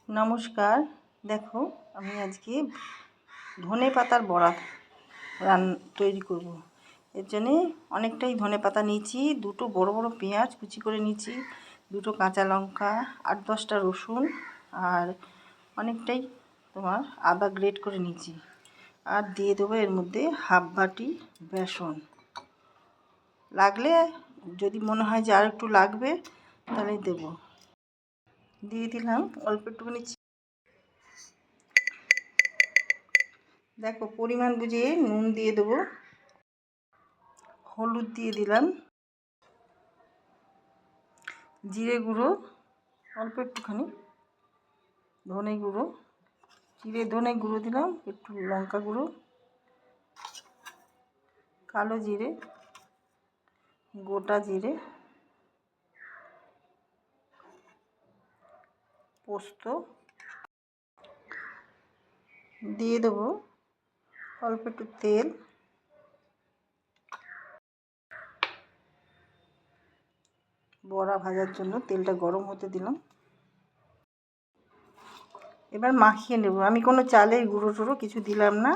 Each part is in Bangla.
নমস্কার। দেখো, আমি আজকে ধনে পাতার বড়া তৈরি করব। এর জন্যে অনেকটাই ধনে পাতা নিয়েছি, দুটো বড় বড় পেঁয়াজ কুচি করে নিয়েছি, দুটো কাঁচা লঙ্কা, 8-10টা রসুন, আর অনেকটাই তোমার আদা গ্রেট করে নিয়েছি। আর দিয়ে দেবো এর মধ্যে হাফ বাটি বেসন। লাগলে যদি মনে হয় যে আর একটু লাগবে তাহলে দেবো। দিয়ে দিলাম অল্প একটুখানি। দেখো, পরিমাণ বুঝে নুন দিয়ে দেবো, হলুদ দিয়ে দিলাম, জিরে গুঁড়ো অল্প একটুখানি, ধনে গুঁড়ো, ধনে গুঁড়ো দিলাম, একটু লঙ্কা গুঁড়ো, কালো জিরে, গোটা জিরে, পোস্ত দিয়ে দেবো, অল্প একটু তেল, বড়া ভাজার জন্য তেলটা গরম হতে দিলাম। এবার মাখিয়ে নেব। আমি কোনো চালের গুঁড়ো টুড়ো কিছু দিলাম না।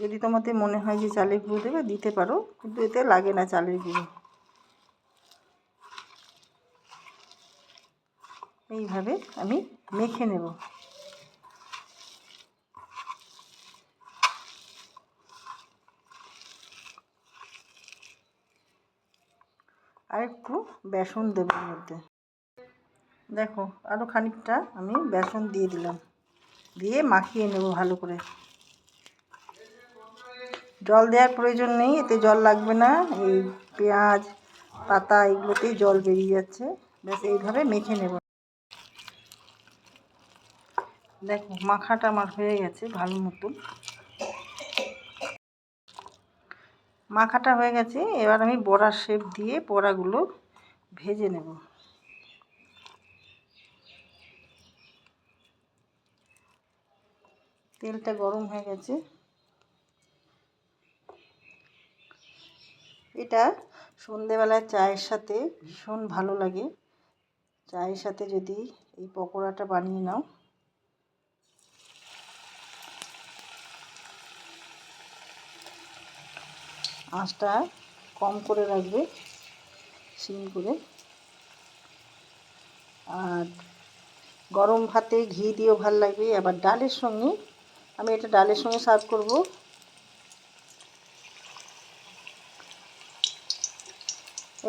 যদি তোমাদের মনে হয় যে চালের গুঁড়ো দেবে দিতে পারো, কিন্তু এতে লাগে না চালের গুঁড়ো। এইভাবে আমি মেখে নেব। আর একটু বেসন দেবো এর মধ্যে। দেখো, আরও খানিকটা আমি বেসন দিয়ে দিলাম, দিয়ে মাখিয়ে নেব ভালো করে। জল দেওয়ার প্রয়োজন নেই, এতে জল লাগবে না। এই পেঁয়াজ পাতা এগুলোতেই জল বেরিয়ে যাচ্ছে। ব্যাস এইভাবে মেখে নেব। দেখো, মাখাটা আমার হয়ে গেছে ভালো মতন। মাখাটা হয়ে গেছে। এবার আমি বড়ার শেপ দিয়ে বড়াগুলো ভেজে নেব। তেলটা গরম হয়ে গেছে। এটা সন্ধেবেলায় চায়ের সাথে ভীষণ ভালো লাগে। চায়ের সাথে যদি এই পকোড়াটা বানিয়ে নাও, আঁচটা কম করে রাখবে, সিম করে। আর গরম ভাতে ঘি দিয়েও ভালো লাগবে। আবার ডালের সঙ্গে, আমি এটা ডালের সঙ্গে সার্ভ করব।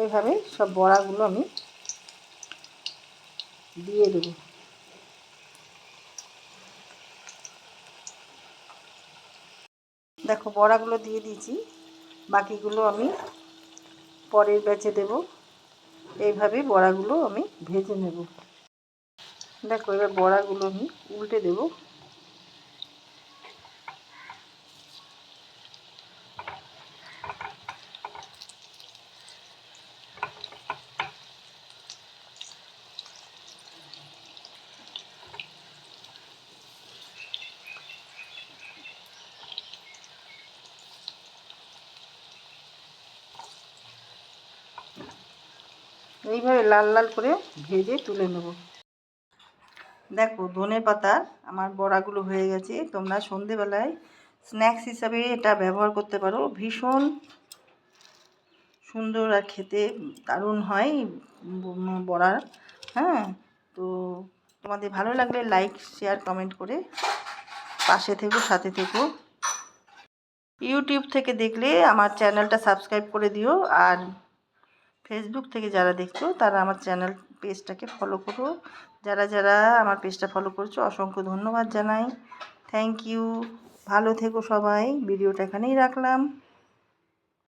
এইভাবে সব বড়াগুলো আমি দিয়ে দেবো। দেখো, বড়াগুলো দিয়ে দিয়েছি, বাকিগুলো আমি পরের ব্যাচে দেব। এইভাবে বড়াগুলো আমি ভেজে নেব। দেখো, এবার বড়াগুলো আমি উল্টে দেব। এইভাবে লাল লাল করে ভেজে তুলে নেব। দেখো, ধনে পাতার আমার বড়াগুলো হয়ে গেছে। তোমরা সন্ধেবেলায় স্ন্যাক্স হিসাবে এটা ব্যবহার করতে পারো। ভীষণ সুন্দর আর খেতে দারুণ হয় বড়া। হ্যাঁ, তো তোমাদের ভালো লাগলে লাইক শেয়ার কমেন্ট করে পাশে থেকো, সাথে থেকো। ইউটিউব থেকে দেখলে আমার চ্যানেলটা সাবস্ক্রাইব করে দিও। আর ফেসবুক থেকে যারা দেখছো তারা আমার চ্যানেল পেজটাকে ফলো করো। যারা যারা আমার পেজটা ফলো করছো অসংখ্য ধন্যবাদ জানাই। Thank you. ভালো থেকো সবাই। ভিডিওটা এখানেই রাখলাম।